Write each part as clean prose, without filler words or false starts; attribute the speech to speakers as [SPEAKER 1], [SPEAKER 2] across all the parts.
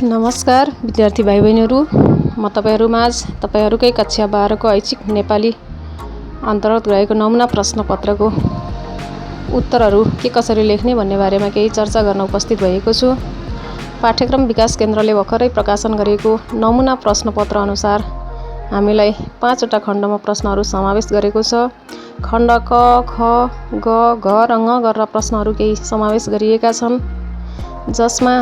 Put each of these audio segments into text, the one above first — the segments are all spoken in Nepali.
[SPEAKER 1] नमस्कार विद्यार्थी भाइ बहिनीहरू, म तपाईहरुमाझ तपाईहरुकै कक्षा 12 को ऐच्छिक नेपाली अन्तर्गत रहेको नमुना प्रश्नपत्रको उत्तरहरू के कसरी लेख्ने भन्ने बारेमा केही चर्चा गर्न उपस्थित भएको छु। पाठ्यक्रम विकास केन्द्रले भर्खरै प्रकाशन गरेको नमुना प्रश्नपत्र अनुसार हामीलाई 5 वटा खण्डमा प्रश्नहरू समावेश गरेको छ। खण्ड क, ख, ग, घ र ङ गरेर प्रश्नहरू केही समावेश गरिएका छन्, जसमा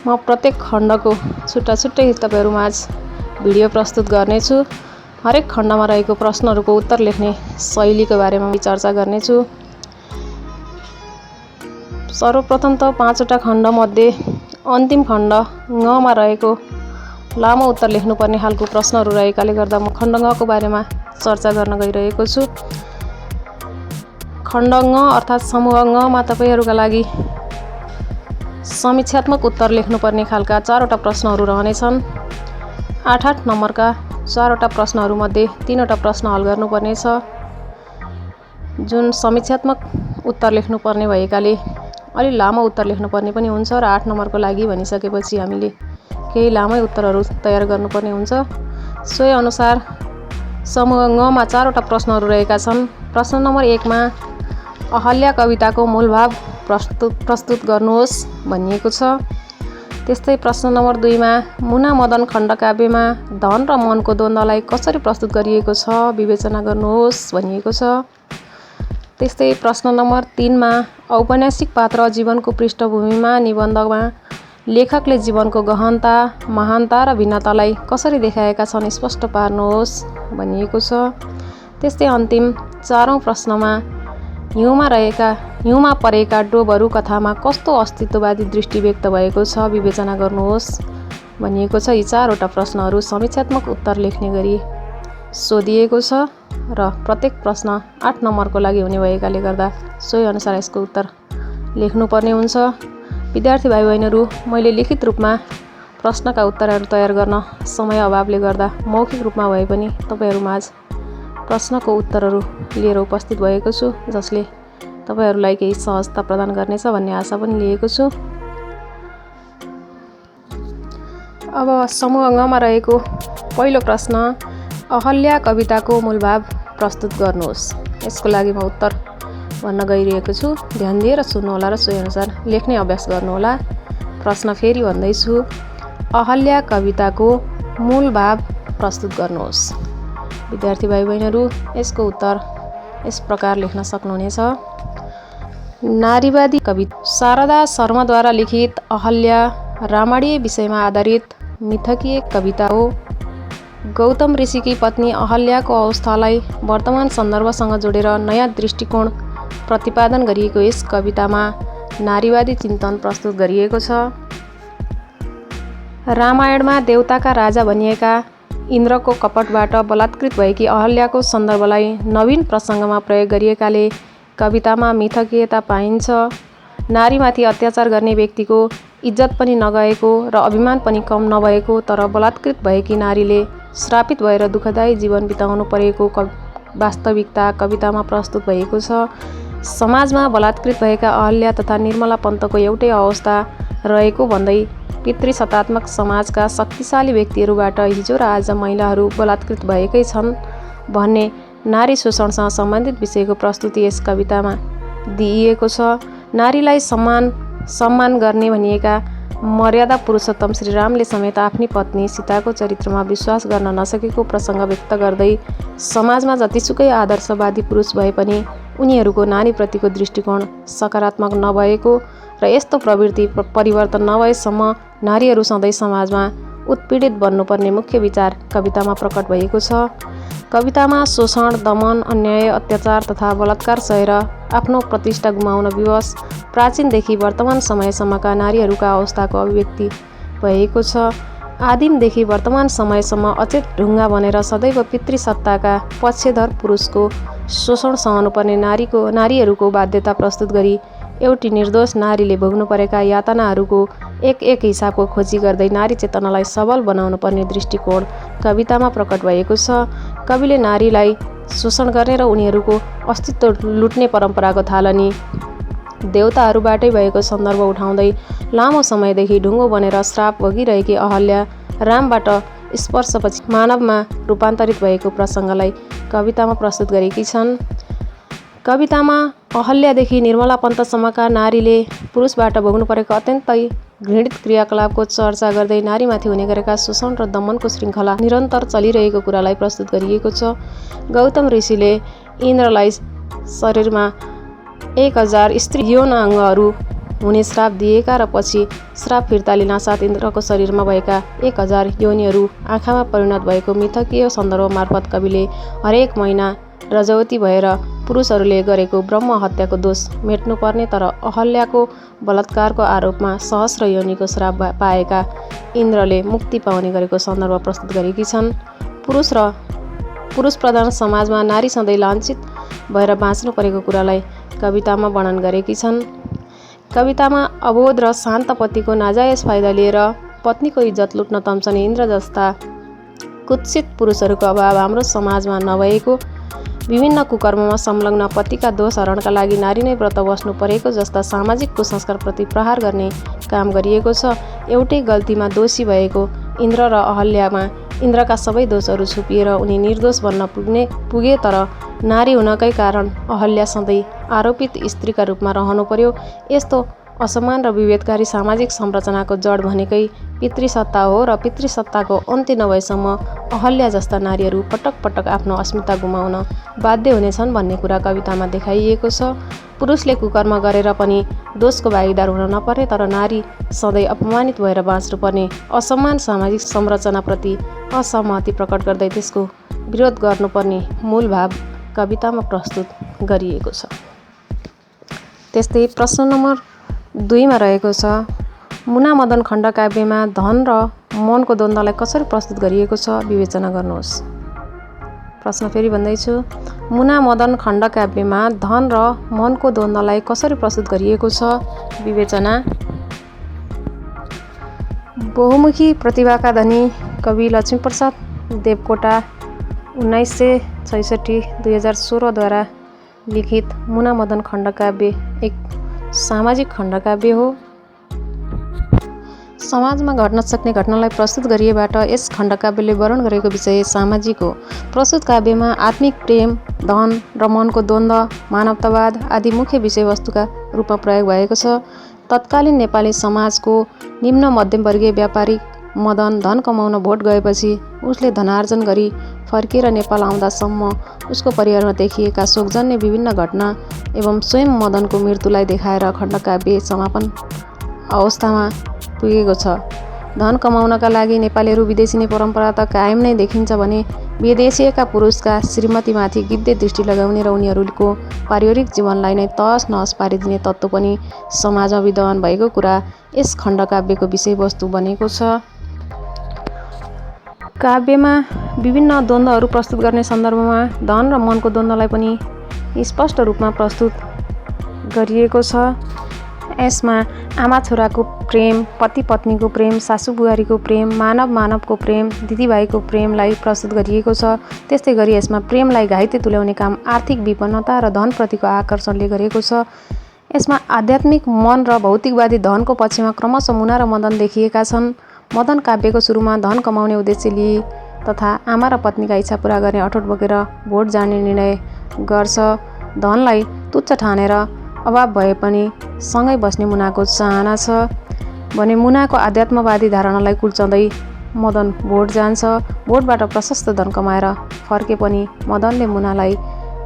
[SPEAKER 1] म प्रत्येक खण्डको छुट्टा-छुट्टै तपाईहरुमाझ भिडियो प्रस्तुत गर्नेछु। हरेक खण्डमा रहेको प्रश्नहरूको उत्तर लेख्ने शैलीको बारेमा चर्चा गर्नेछु। सर्वप्रथम त 5 वटा खण्डमध्ये अन्तिम खण्ड ङ मा रहेको लामो उत्तर लेख्नुपर्ने खालको प्रश्नहरू रहेकाले गर्दा म खण्ड ङ को बारेमा चर्चा गर्न गइरहेको छु। खण्ड ङ अर्थात् समूह ङ मा तपाईहरुका लागि समीक्षात्मक उत्तर लेख्नुपर्ने खालका 4 वटा प्रश्नहरू रहनेछन्। 8 नम्बरका 4 वटा प्रश्नहरूमध्ये 3 वटा प्रश्न हल गर्नुपर्ने छ, जुन समीक्षात्मक उत्तर लेख्नुपर्ने भएकाले अलि लामो उत्तर लेख्नुपर्ने पनि हुन्छ र 8 नम्बरको लागि भनिसकेपछि हामीले केही लामै उत्तरहरू तयार गर्नुपर्ने हुन्छ। सोही अनुसार समूह ङ मा 4 वटा प्रश्नहरू रहेका छन्। प्रश्न नम्बर 1 मा अहल्या कविताको मूलभाव प्रस्तुत गर्नुहोस् भनिएको छ। त्यस्तै प्रश्न नम्बर 2 मा मुना मदन खण्डकाव्यमा धन र मनको द्वन्द्वलाई कसरी प्रस्तुत गरिएको छ विवेचना गर्नुहोस् भनिएको छ। त्यस्तै प्रश्न नम्बर 3 मा औपन्यासिक पात्र जीवनको पृष्ठभूमिमा निबन्धमा लेखकले जीवनको गहनता, महानता र भिन्नतालाई कसरी देखाएका छन् स्पष्ट पार्नुहोस् भनिएको छ। त्यस्तै अन्तिम 4औं प्रश्नमा हिउँमा परेका डोबहरू कथामा कस्तो अस्तित्ववादी दृष्टि व्यक्त भएको छ विवेचना गर्नुहोस् भनिएको छ। यी 4 वटा प्रश्नहरू समीक्षात्मक उत्तर लेख्ने गरी सोधिएको छ र प्रत्येक प्रश्न 8 नम्बरको लागि हुने भएकाले गर्दा सोही अनुसार यसको उत्तर लेख्नुपर्ने हुन्छ। विद्यार्थी भाइ बहिनीहरू, मैले लिखित रूपमा प्रश्नका उत्तरहरू तयार गर्न समय अभावले गर्दा मौखिक रूपमा भए पनि तपाईहरुमाझ प्रश्नको उत्तरहरू लिएर उपस्थित भएको छु, जसले तपाईहरुलाई केही सहजता प्रदान गर्नेछ भन्ने आशा पनि लिएको छु। अब समूह ङ मा रहेको पहिलो प्रश्न अहल्या कविताको मूलभाव प्रस्तुत गर्नुहोस्। यसको लागि म उत्तर भन्न गइरहेको छु। ध्यान दिएर सुन्नुहोला र सोही अनुसार लेख्ने अभ्यास गर्नुहोला। प्रश्न फेरि भन्दैछु, अहल्या कविताको मूलभाव प्रस्तुत गर्नुहोस्। विद्यार्थी भाइ बहिनीहरू, यसको उत्तर यस प्रकार लेख्न सक्नुहुनेछ। नारीवादी कविता शारदा शर्माद्वारा लिखित अहल्या रामायणीय विषयमा आधारित मिथकीय कविता हो। गौतम ऋषिकी पत्नी अहल्याको अवस्थालाई वर्तमान सन्दर्भसँग जोडेर नयाँ दृष्टिकोण प्रतिपादन गरिएको यस कवितामा नारीवादी चिन्तन प्रस्तुत गरिएको छ। रामायणमा देवताका राजा भनिएका इन्द्रको कपटबाट बलात्कृत भएकी अहल्याको सन्दर्भलाई नवीन प्रसङ्गमा प्रयोग गरिएकाले कवितामा मिथकीयता पाइन्छ। नारीमाथि अत्याचार गर्ने व्यक्तिको इज्जत पनि नगएको र अभिमान पनि कम नभएको, तर बलात्कृत भएकी नारीले श्रापित भएर दुःखदायी जीवन बिताउनु परेको वास्तविकता कवितामा प्रस्तुत भएको छ। समाजमा बलात्कृत भएका अहल्या तथा निर्मला पन्तको एउटै अवस्था रहेको भन्दै पितृसत्तात्मक समाजका शक्तिशाली व्यक्तिहरूबाट हिजो र आज महिलाहरू बलात्कृत भएकै छन् भन्ने नारी शोषणसँग सम्बन्धित विषयको प्रस्तुति यस कवितामा दिइएको छ। नारीलाई सम्मान गर्ने भनिएका मर्यादा पुरुषोत्तम श्रीरामले समेत आफ्नी पत्नी सीताको चरित्रमा विश्वास गर्न नसकेको प्रसङ्ग व्यक्त गर्दै समाजमा जतिसुकै आदर्शवादी पुरुष भए पनि उनीहरूको नारीप्रतिको दृष्टिकोण सकारात्मक नभएको र यस्तो प्रवृत्ति परिवर्तन नभएसम्म नारीहरू सधैँ समाजमा उत्पीडित बन्नुपर्ने मुख्य विचार कवितामा प्रकट भएको छ। कवितामा शोषण, दमन, अन्याय, अत्याचार तथा बलात्कार सहेर आफ्नो प्रतिष्ठा गुमाउन विवश प्राचीनदेखि वर्तमान समयसम्मका नारीहरूका अवस्थाको अभिव्यक्ति भएको छ। आदिमदेखि वर्तमान समयसम्म अचेत ढुङ्गा बनेर सदैव पितृसत्ताका पक्षधर पुरुषको शोषण सहनुपर्ने नारीहरूको बाध्यता प्रस्तुत गरी एउटी निर्दोष नारीले भोग्नु परेका यातनाहरूको एक हिसाबको खोजी गर्दै नारी चेतनालाई सबल बनाउनु पर्ने दृष्टिकोण कवितामा प्रकट भएको छ। कविले नारीलाई शोषण गर्ने र उनीहरूको अस्तित्व लुट्ने परम्पराको थालनी देवताहरूबाटै भएको सन्दर्भ उठाउँदै लामो समयदेखि ढुङ्गो बनेर श्राप भोगिरहेकी अहल्या रामबाट स्पर्शपछि मानवमा रूपान्तरित भएको प्रसङ्गलाई कवितामा प्रस्तुत गरेकी छन्। कवितामा अहल्यादेखि निर्मला पन्तसम्मका नारीले पुरुषबाट भोग्नु परेको अत्यन्तै घृणित क्रियाकलापको चर्चा गर्दै नारीमाथि हुने गरेका शोषण र दमनको श्रृङ्खला निरन्तर चलिरहेको कुरालाई प्रस्तुत गरिएको छ। गौतम ऋषिले इन्द्रलाई शरीरमा 1000 स्त्री यौन अङ्गहरू हुने श्राप दिएका र पछि श्राप फिर्ता लिनासाथ इन्द्रको शरीरमा भएका 1000 योनिहरू आँखामा परिणत भएको मिथकीय सन्दर्भ मार्फत कविले हरेक महिना रजवती भएर पुरुषहरूले गरेको ब्रह्म हत्याको दोष मेट्नुपर्ने तर अहल्याको बलात्कारको आरोपमा सहस्र योनिको श्राप पाएका इन्द्रले मुक्ति पाउने गरेको सन्दर्भ प्रस्तुत गरेकी छन्। पुरुष प्रधान समाजमा नारी सधैँ लाञ्छित भएर बाँच्नु परेको कुरालाई कवितामा वर्णन गरेकी छन्। कवितामा अबोध र शान्त पतिको नाजायज फाइदा लिएर पत्नीको इज्जत लुट्न तम्सने इन्द्र जस्ता कुत्सित पुरुषहरूको अभाव हाम्रो समाजमा नभएको, विभिन्न कुकर्ममा संलग्न पतिका दोष हरणका लागि नारी नै व्रत बस्नु परेको जस्ता सामाजिक कुसंस्कारप्रति प्रहार गर्ने काम गरिएको छ। एउटै गल्तीमा दोषी भएको इन्द्र र अहल्यामा इन्द्रका सबै दोषहरू छुपिएर उनी निर्दोष बन्न पुगे तर नारी हुनकै कारण अहल्या सधैँ आरोपित स्त्रीका रूपमा रहनु पर्यो। यस्तो असमान र विभेदकारी सामाजिक संरचनाको जड भनेकै पितृसत्ता हो र पितृसत्ताको अन्त्य नभएसम्म अहल्या जस्ता नारीहरू पटक पटक आफ्नो अस्मिता गुमाउन बाध्य हुनेछन् भन्ने कुरा कवितामा देखाइएको छ। पुरुषले कुकर्म गरेर पनि दोषको भागीदार हुन नपर्ने तर नारी सधैँ अपमानित भएर बाँच्नुपर्ने असमान सामाजिक संरचनाप्रति असहमति प्रकट गर्दै त्यसको विरोध गर्नुपर्ने मूल भाव कवितामा प्रस्तुत गरिएको छ। त्यस्तै प्रश्न नम्बर 2 मा रहेको छ, मुना मदन खण्डकाव्यमा धन र मनको द्वन्द्वलाई कसरी प्रस्तुत गरिएको छ विवेचना गर्नुहोस्। प्रश्न फेरि भन्दैछु, मुना मदन खण्डकाव्यमा धन र मनको द्वन्द्वलाई कसरी प्रस्तुत गरिएको छ विवेचना। बहुमुखी प्रतिभाका धनी कवि लक्ष्मीप्रसाद देवकोटा 1966-2016 द्वारा लिखित मुना मदन खण्डकाव्य एक सामाजिक खण्डकाव्य हो। समाजमा घट्न सक्ने घटनालाई प्रस्तुत गरिएबाट यस खण्डकाव्यले वर्णन गरेको विषय सामाजिक हो। प्रस्तुत काव्यमा आत्मिक प्रेम, धन र मनको द्वन्द्व, मानवतावाद आदि मुख्य विषयवस्तुका रूपमा प्रयोग भएको छ। तत्कालीन नेपाली समाजको निम्न मध्यमवर्गीय व्यापारी मदन धन कमाउन भोट गएपछि उसले धनार्जन गरी फर्किएर नेपाल आउँदासम्म उसको परिवारमा देखिएका शोकजन्य विभिन्न घटना एवं स्वयं मदनको मृत्युलाई देखाएर खण्डकाव्य समापन अवस्थामा पुगेको छ। धन कमाउनका लागि नेपालीहरू विदेशी नै परम्परा त कायम नै देखिन्छ भने विदेशीका पुरुषका श्रीमतीमाथि गिद्धे दृष्टि लगाउने र उनीहरूको पारिवारिक जीवनलाई नै तहस नहस पारिदिने तत्त्व पनि समाजमा विद्यमान भएको कुरा यस खण्डकाव्यको विषयवस्तु बनेको छ। काव्यमा विभिन्न द्वन्द्वहरू प्रस्तुत गर्ने सन्दर्भमा धन र मनको द्वन्द्वलाई पनि स्पष्ट रूपमा प्रस्तुत गरिएको छ। यसमा आमा छोराको प्रेम, पति पत्नीको प्रेम, सासू बुहारीको प्रेम, मानव मानवको प्रेम, दिदीभाइको प्रेमलाई प्रस्तुत गरिएको छ। त्यस्तै गरी यसमा प्रेमलाई घाइते तुल्याउने काम आर्थिक विपन्नता र धनप्रतिको आकर्षणले गरेको छ। यसमा आध्यात्मिक मन र भौतिकवादी धनको पक्षमा क्रमशः मुना र मदन देखिएका छन्। मदन काव्यको सुरुमा धन कमाउने उद्देश्य लिए तथा आमा र पत्नीका इच्छा पूरा गर्ने अठोट बोकेर भोट जाने निर्णय गर्छ। धनलाई तुच्छ ठानेर अभाव भए पनि सँगै बस्ने मुनाको चाहना छ भने मुनाको आध्यात्मवादी धारणालाई कुल्चाउँदै मदन भोट जान्छ। भोटबाट प्रशस्त धन कमाएर फर्के पनि मदनले मुनालाई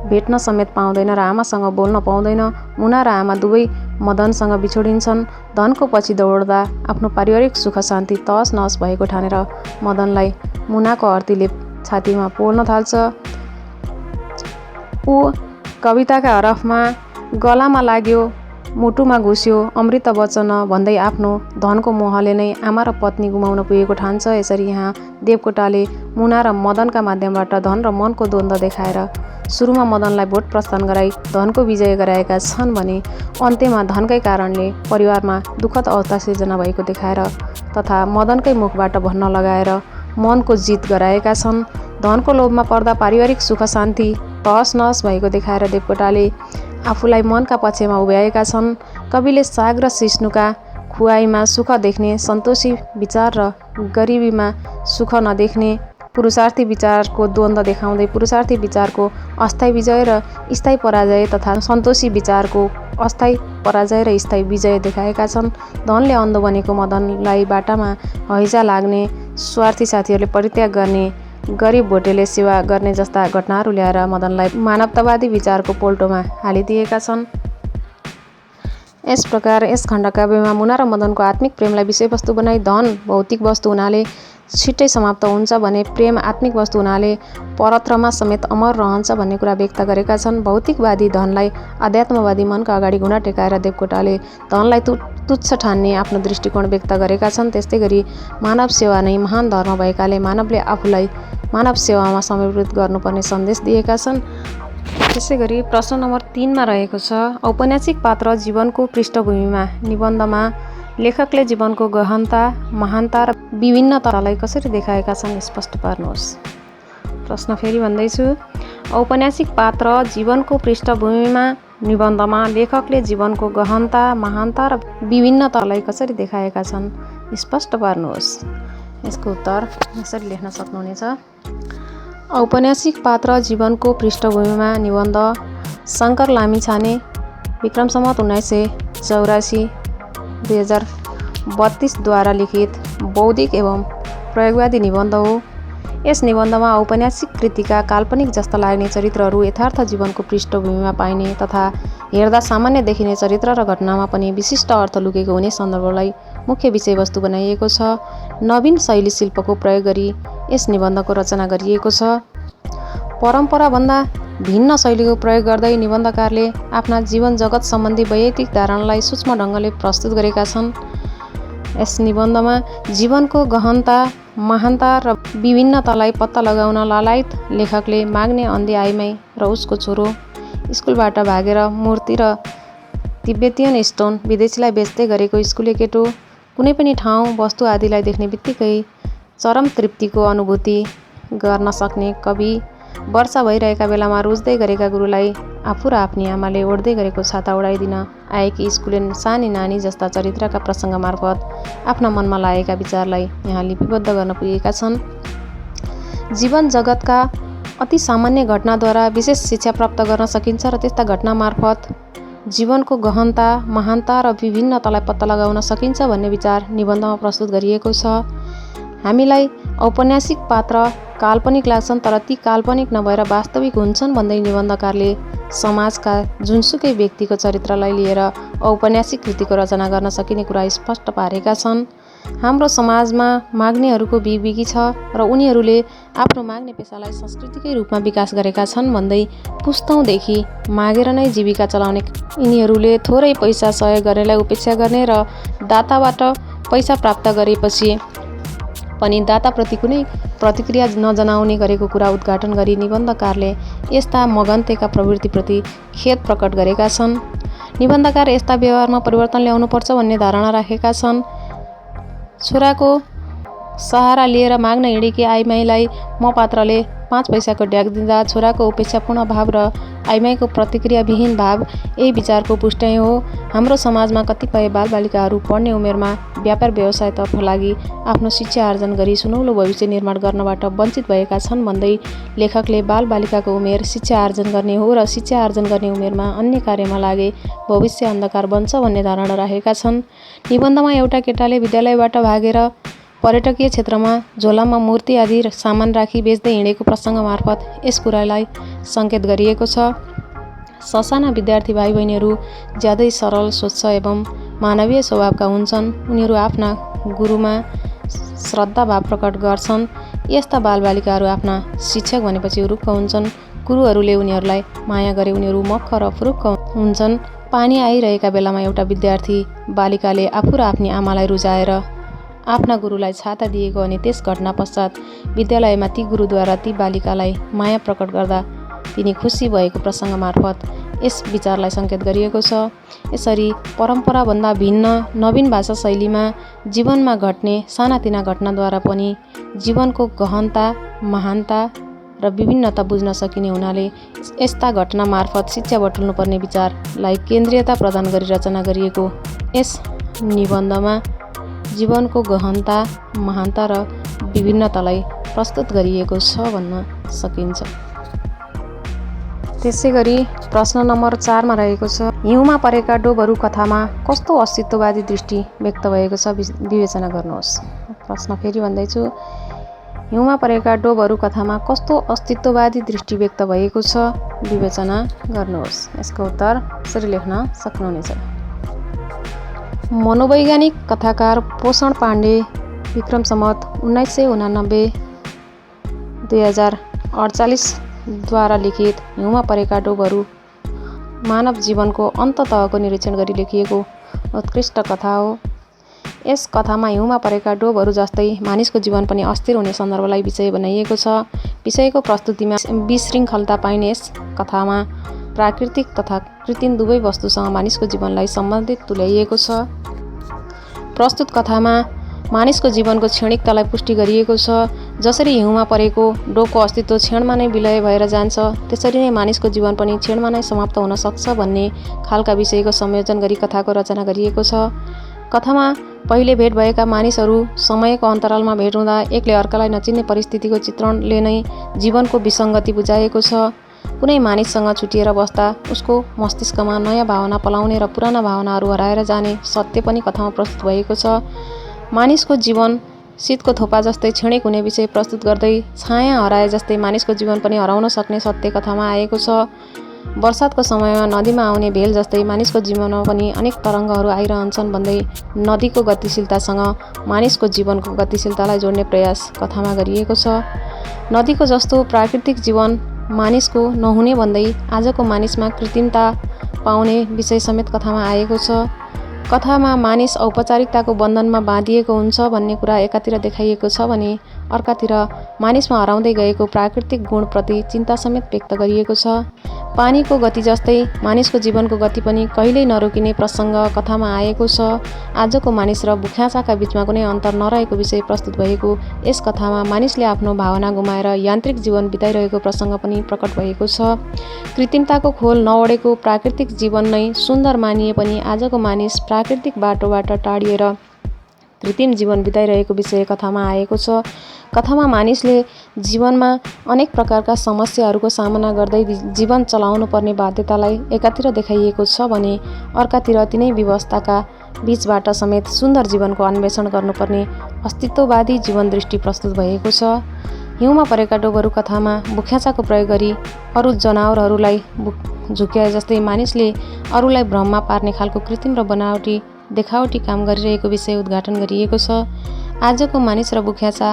[SPEAKER 1] भेट्न समेत पाउँदैन र आमासँग बोल्न पाउँदैन। मुना र आमा दुवै मदनसँग बिछोडिन्छन्। धनको पछि दौड्दा आफ्नो पारिवारिक सुख शान्ति तहस नहस भएको ठानेर मदनलाई मुनाको अर्तीले छातीमा पोल्न थाल्छ। ऊ कविताका हरफमा गलामा लाग्यो, मुटुमा घुस्यो, अमृत वचन भन्दै आफ्नो धनको मोहले नै आमा र पत्नी गुमाउन पुगेको ठान्छ। यसरी यहाँ देवकोटाले मुना र मदनका माध्यमबाट धन र मनको द्वन्द्व देखाएर सुरुमा मदनलाई भोट प्रस्थान गराई धनको विजय गराएका छन् भने अन्त्यमा धनकै कारणले परिवारमा दुःखद अवस्था सिर्जना भएको देखाएर तथा मदनकै मुखबाट भन्न लगाएर मनको जित गराएका छन्। धनको लोभमा पर्दा पारिवारिक सुख शान्ति तहस नहस भएको देखाएर देवकोटाले आफूलाई मनका पक्षमा उभ्याएका छन्। कविले साग र सिस्नुका खुवाइमा सुख देख्ने, सन्तोषी विचार र गरिबीमा सुख नदेख्ने, पुरुषार्थी विचारको द्वन्द्व देखाउँदै पुरुषार्थी विचारको अस्थायी विजय र स्थायी पराजय तथा सन्तोषी विचारको अस्थायी पराजय र स्थायी विजय देखाएका छन्। धनले अन्धो बनेको मदनलाई बाटामा हैजा लाग्ने, स्वार्थी साथीहरूले परित्याग गर्ने, गरिब भोटेले सेवा गर्ने जस्ता घटनाहरू ल्याएर मदनलाई मानवतावादी विचारको पोल्टोमा हालिदिएका छन्। यस प्रकार यस खण्डकाव्यमा मुना र मदनको आत्मिक प्रेमलाई विषयवस्तु बनाई धन भौतिक वस्तु हुनाले छिट्टै समाप्त हुन्छ भने प्रेम आत्मिक वस्तु हुनाले परत्रमा समेत अमर रहन्छ भन्ने कुरा व्यक्त गरेका छन्। भौतिकवादी धनलाई अध्यात्मवादी मनका अगाडि घुँडा टेकाएर देवकोटाले धनलाई तुच्छ ठान्ने आफ्नो दृष्टिकोण व्यक्त गरेका छन्। त्यस्तै गरी मानव सेवा नै महान धर्म भएकाले मानवले आफूलाई मानव सेवामा समर्पित गर्नुपर्ने सन्देश दिएका छन्। त्यसै गरी प्रश्न नम्बर 3 मा रहेको छ, औपन्यासिक पात्र जीवनको पृष्ठभूमिमा निबन्धमा लेखकले जीवनको गहनता, महानता र विभिन्नतालाई कसरी देखाएका छन् स्पष्ट पार्नुहोस्। प्रश्न फेरि भन्दैछु, औपन्यासिक पात्र जीवनको पृष्ठभूमिमा निबन्धमा लेखकले जीवनको गहनता, महानता र विभिन्नतालाई कसरी देखाएका छन् स्पष्ट पार्नुहोस्। यसको उत्तर यसरी लेख्न सक्नुहुनेछ। औपन्यासिक पात्र जीवनको पृष्ठभूमिमा निबन्ध शङ्कर लामिछाने विक्रम सम्वत 1984 2032 द्वारा लिखित बौद्धिक एवं प्रयोगवादी निबन्ध हो। यस निबन्धमा औपन्यासिक कृतिका काल्पनिक जस्ता लाग्ने चरित्रहरू यथार्थ जीवनको पृष्ठभूमिमा पाइने तथा हेर्दा सामान्य देखिने चरित्र र घटनामा पनि विशिष्ट अर्थ लुकेको हुने सन्दर्भलाई मुख्य विषयवस्तु बनाइएको छ। नवीन शैली शिल्पको प्रयोग गरी यस निबन्धको रचना गरिएको छ। परम्पराभन्दा भिन्न शैलीको प्रयोग गर्दै निबन्धकारले आफ्ना जीवन जगत सम्बन्धी वैयक्तिक धारणालाई सूक्ष्म ढङ्गले प्रस्तुत गरेका छन्। यस निबन्धमा जीवनको गहनता, महानता र विभिन्नतालाई पत्ता लगाउन लालायत लेखकले माग्ने अन्धे आइमाई र उसको छोरो स्कुलबाट भागेर मूर्ति र तिब्बतियन स्टोन विदेशीलाई बेच्दै गरेको स्कुले केटो, कुनै पनि ठाउँ वस्तु आदिलाई देख्ने बित्तिकै चरम तृप्तिको अनुभूति गर्न सक्ने कवि, वर्षा भइरहेका बेलामा रुच्दै गरेका गुरुलाई आफू र आफ्नी आमाले ओढ्दै गरेको छाता उडाइदिन आएकी स्कुले सानी नानी जस्ता चरित्रका प्रसङ्ग मार्फत आफ्ना मनमा लागेका विचारलाई यहाँ लिपिबद्ध गर्न पुगेका छन्। जीवन जगतका अति सामान्य घटनाद्वारा विशेष शिक्षा प्राप्त गर्न सकिन्छ र त्यस्ता घटना मार्फत जीवनको गहनता, महानता र विभिन्नतालाई पत्ता लगाउन सकिन्छ भन्ने विचार निबन्धमा प्रस्तुत गरिएको छ। हामीलाई औपन्यासिक पात्र काल्पनिक लाग्छन् तर ती काल्पनिक नभएर वास्तविक हुन्छन् भन्दै निबन्धकारले समाजका जुनसुकै व्यक्तिको चरित्रलाई लिएर औपन्यासिक कृतिको रचना गर्न सकिने कुरा स्पष्ट पारेका छन्। हाम्रो समाजमा माग्नेहरूको बिगबिगी छ र उनीहरूले आफ्नो माग्ने पेसालाई संस्कृतिकै रूपमा विकास गरेका छन् भन्दै पुस्तौँदेखि मागेर नै जीविका चलाउने यिनीहरूले थोरै पैसा सहयोग गर्नेलाई उपेक्षा गर्ने र दाताबाट पैसा प्राप्त गरेपछि पनि दाताप्रति कुनै प्रतिक्रिया नजनाउने गरेको कुरा उद्घाटन गरी निबन्धकारले यस्ता मगन्तेका प्रवृत्तिप्रति खेद प्रकट गरेका छन्। निबन्धकार यस्ता व्यवहारमा परिवर्तन ल्याउनुपर्छ भन्ने धारणा राखेका छन्। छोराको सहारा लिएर माग्न हिँडेकी आइमाईलाई म पात्रले 5 पैसाको ड्याग दिँदा छोराको उपेक्षापूर्ण भाव र आइमाईको प्रतिक्रियाविहीन भाव यही विचारको पुष्टाइ हो। हाम्रो समाजमा कतिपय बालबालिकाहरू पढ्ने उमेरमा व्यापार व्यवसायतर्फ लागि आफ्नो शिक्षा आर्जन गरी सुनौलो भविष्य निर्माण गर्नबाट वञ्चित भएका छन् भन्दै लेखकले बालबालिकाको उमेर शिक्षा आर्जन गर्ने हो र शिक्षा आर्जन गर्ने उमेरमा अन्य कार्यमा लागे भविष्य अन्धकार बन्छ भन्ने धारणा राखेका छन्। निबन्धमा एउटा केटाले विद्यालयबाट भागेर पर्यटकीय क्षेत्रमा झोलामा मूर्ति आदि सामान राखी बेच्दै हिँडेको प्रसङ्ग मार्फत यस कुरालाई सङ्केत गरिएको छ। ससाना विद्यार्थी भाइ बहिनीहरू ज्यादै सरल, स्वच्छ एवं मानवीय स्वभावका हुन्छन्। उनीहरू आफ्ना गुरुमा श्रद्धाभाव प्रकट गर्छन्। यस्ता बालबालिकाहरू आफ्ना शिक्षक भनेपछि उरुक्क हुन्छन्। गुरुहरूले उनीहरूलाई माया गरे उनीहरू मक्ख र फुरुक्क हुन्छन्। पानी आइरहेका बेलामा एउटा विद्यार्थी बालिकाले आफू र आफ्नी आमालाई रुजाएर आफ्ना गुरुलाई छाता दिएको अनि त्यस घटना पश्चात विद्यालयमा ती गुरुद्वारा ती बालिकालाई माया प्रकट गर्दा तिनी खुसी भएको प्रसङ्ग मार्फत यस विचारलाई सङ्केत गरिएको छ। यसरी परम्पराभन्दा भिन्न नवीन भाषा शैलीमा जीवनमा घट्ने सानातिना घटनाद्वारा पनि जीवनको गहनता, महानता र विभिन्नता बुझ्न सकिने हुनाले यस्ता घटना मार्फत शिक्षा बटुल्नुपर्ने विचारलाई केन्द्रीयता प्रदान गरी रचना गरिएको यस निबन्धमा जीवनको गहनता, महानता र विभिन्नतालाई प्रस्तुत गरिएको छ भन्न सकिन्छ। त्यसैगरी प्रश्न नम्बर 4 मा रहेको छ, हिउँमा परेका डोबहरू कथामा कस्तो अस्तित्ववादी दृष्टि व्यक्त भएको छ विवेचना गर्नुहोस्। प्रश्न फेरि भन्दैछु, हिउँमा परेका डोबहरू कथामा कस्तो अस्तित्ववादी दृष्टि व्यक्त भएको छ विवेचना गर्नुहोस्। यसको उत्तर यसरी लेख्न सक्नुहुनेछ। मनोवैज्ञानिक कथाकार पोषण पाण्डे विक्रम सम्वत 1989 2048 द्वारा लिखित हिउँमा परेका डोबहरू मानव जीवनको अन्त तहको निरीक्षण गरी लेखिएको उत्कृष्ट कथा हो। यस कथामा हिउँमा परेका डोबहरू जस्तै मानिसको जीवन पनि अस्थिर हुने सन्दर्भलाई विषय बनाइएको छ। विषयको प्रस्तुतिमा विशृङ्खलता पाइने यस कथामा प्राकृतिक तथा कृत्रिम दुवै वस्तुसँग मानिसको जीवनलाई सम्बन्धित तुल्याइएको छ। प्रस्तुत कथामा मानिसको जीवनको क्षणिकतालाई पुष्टि गरिएको छ। जसरी हिउँमा परेको डोबको अस्तित्व क्षणमा नै विलय भएर जान्छ, त्यसरी नै मानिसको जीवन पनि क्षणमा नै समाप्त हुन सक्छ भन्ने खालका विषयको संयोजन गरी कथाको रचना गरिएको छ। कथामा पहिले भेट भएका मानिसहरू समयको अन्तरालमा भेट हुँदा एकले अर्कालाई नचिन्ने परिस्थितिको चित्रणले नै जीवनको विसङ्गति बुझाएको छ। कुनै मानिससँग छुटिएर बस्दा उसको मस्तिष्कमा नयाँ भावना पलाउने र पुराना भावनाहरू हराएर जाने सत्य पनि कथामा प्रस्तुत भएको छ। मानिसको जीवन शीतको थोपा जस्तै क्षणिक हुने विषय प्रस्तुत गर्दै छाया हराए जस्तै मानिसको जीवन पनि हराउन सक्ने सत्य कथामा आएको छ। वर्षातको समयमा नदीमा आउने भेल जस्तै मानिसको जीवनमा पनि अनेक तरङ्गहरू आइरहन्छन् भन्दै नदीको गतिशीलतासँग मानिसको जीवनको गतिशीलतालाई जोड्ने प्रयास कथामा गरिएको छ। नदीको जस्तो प्राकृतिक जीवन मानिसको नहुने भन्दै आजको मानिसमा कृत्रिमता पाउने विषय समेत कथामा आएको छ। कथामा मानिस औपचारिकताको बन्धनमा बाँधिएको हुन्छ भन्ने कुरा एकातिर देखाइएको छ भने अर्कातिर मानिसमा हराउँदै गएको प्राकृतिक गुणप्रति चिन्ता समेत व्यक्त गरिएको छ। पानीको गति जस्तै मानिसको जीवनको गति पनि कहिल्यै नरोकिने प्रसङ्ग कथामा आएको छ। आजको मानिस र भुख्याचाका बिचमा कुनै अन्तर नरहेको विषय प्रस्तुत भएको यस कथामा मानिसले आफ्नो भावना गुमाएर यान्त्रिक जीवन बिताइरहेको प्रसङ्ग पनि प्रकट भएको छ। कृत्रिमताको खोल नओढेको प्राकृतिक जीवन नै सुन्दर मानिए पनि आजको मानिस प्राकृतिक बाटोबाट टाढिएर कृत्रिम जीवन बिताइरहेको विषय कथामा आएको छ। कथामा मानिसले जीवनमा अनेक प्रकारका समस्याहरूको सामना गर्दै जीवन चलाउनु पर्ने बाध्यतालाई एकातिर देखाइएको छ भने अर्कातिर तिनै व्यवस्थाका बीचबाट समेत सुन्दर जीवनको अन्वेषण गर्नुपर्ने अस्तित्ववादी जीवन दृष्टि प्रस्तुत भएको छ। हिउँमा परेका डोबहरू कथामा भुख्याचाको प्रयोग गरी अरू जनावरहरूलाई झुक्याए जस्तै मानिसले अरूलाई भ्रममा पार्ने खालको कृत्रिम र बनावटी देखावटी काम गरिरहेको विषय उद्घाटन गरिएको छ। आजको मानिस र भुख्याचा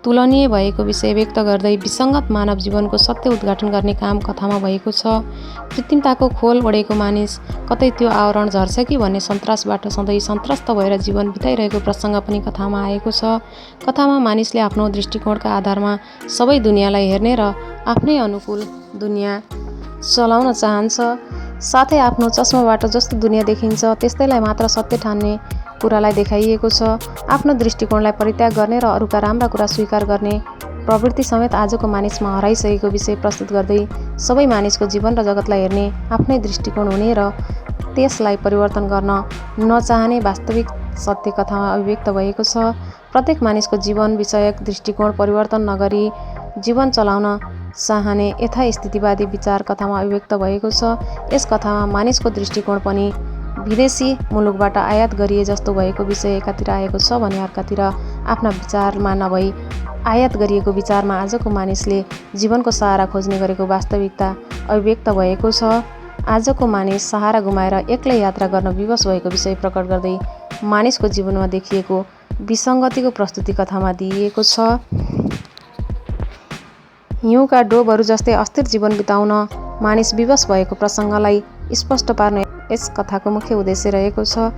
[SPEAKER 1] तुलनीय भएको विषय व्यक्त गर्दै विसङ्गत मानव जीवनको सत्य उद्घाटन गर्ने काम कथामा भएको छ। कृत्रिमताको खोल ओढेको मानिस कतै त्यो आवरण झर्छ कि भन्ने सन्तासबाट सधैँ सन्त्रस्त भएर जीवन बिताइरहेको प्रसङ्ग पनि कथामा आएको छ। कथामा मानिसले आफ्नो दृष्टिकोणका आधारमा सबै दुनियाँलाई हेर्ने र आफ्नै अनुकूल दुनियाँ चलाउन चाहन्छ। साथै आफ्नो चस्माबाट जस्तो दुनियाँ देखिन्छ त्यस्तैलाई मात्र सत्य ठान्ने कुरालाई देखाइएको छ। आफ्नो दृष्टिकोणलाई परित्याग गर्ने र अरूका राम्रा कुरा स्वीकार गर्ने प्रवृत्ति समेत आजको मानिसमा हराइसकेको विषय प्रस्तुत गर्दै सबै मानिसको जीवन र जगतलाई हेर्ने आफ्नै दृष्टिकोण हुने र त्यसलाई परिवर्तन गर्न नचाहने वास्तविक सत्य कथामा अभिव्यक्त भएको छ। प्रत्येक मानिसको जीवन विषयक दृष्टिकोण परिवर्तन नगरी जीवन चलाउन चाहने यथास्थितिवादी विचार कथामा अभिव्यक्त भएको छ। यस कथामा मानिसको दृष्टिकोण पनि विदेशी मुलुकबाट आयात गरिए जस्तो भएको विषय एकातिर आएको छ भने अर्कातिर आफ्ना विचारमा नभई आयात गरिएको विचारमा आजको मानिसले जीवनको सहारा खोज्ने गरेको वास्तविकता अभिव्यक्त भएको छ। आजको मानिस सहारा गुमाएर एक्लै यात्रा गर्न विवश भएको विषय प्रकट गर्दै मानिसको जीवनमा देखिएको विसङ्गतिको प्रस्तुति कथामा दिइएको छ। हिउँका डोबहरू जस्तै अस्थिर जीवन बिताउन मानिस विवश भएको प्रसङ्गलाई स्पष्ट पार्न यस कथाको मुख्य उद्देश्य रहेको छ।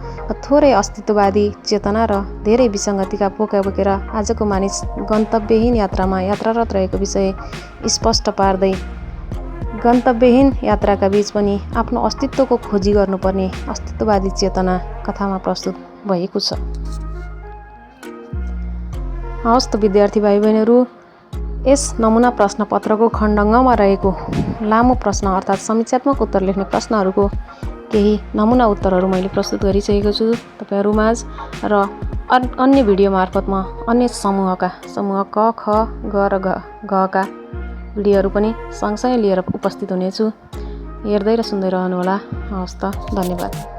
[SPEAKER 1] थोरै अस्तित्ववादी चेतना र धेरै विसङ्गतिका पोका बोकेर आजको मानिस गन्तव्यहीन यात्रामा यात्रारत रहेको विषय स्पष्ट पार्दै गन्तव्यहीन यात्राका बीच पनि आफ्नो अस्तित्वको खोजी गर्नुपर्ने अस्तित्ववादी चेतना कथामा प्रस्तुत भएको छ। हवस् त विद्यार्थी भाइ बहिनीहरू, यस नमुना प्रश्नपत्रको खण्ड ङमा रहेको लामो प्रश्न अर्थात् समीक्षात्मक उत्तर लेख्ने प्रश्नहरूको केही नमुना उत्तरहरू मैले प्रस्तुत गरिसकेको छु तपाईहरुमाझ र अन्य भिडियो मार्फत म अन्य समूह क ख ग र घ का भिडियोहरू पनि सँगसँगै लिएर उपस्थित हुनेछु। हेर्दै र सुन्दै रहनुहोला। हवस् त, धन्यवाद।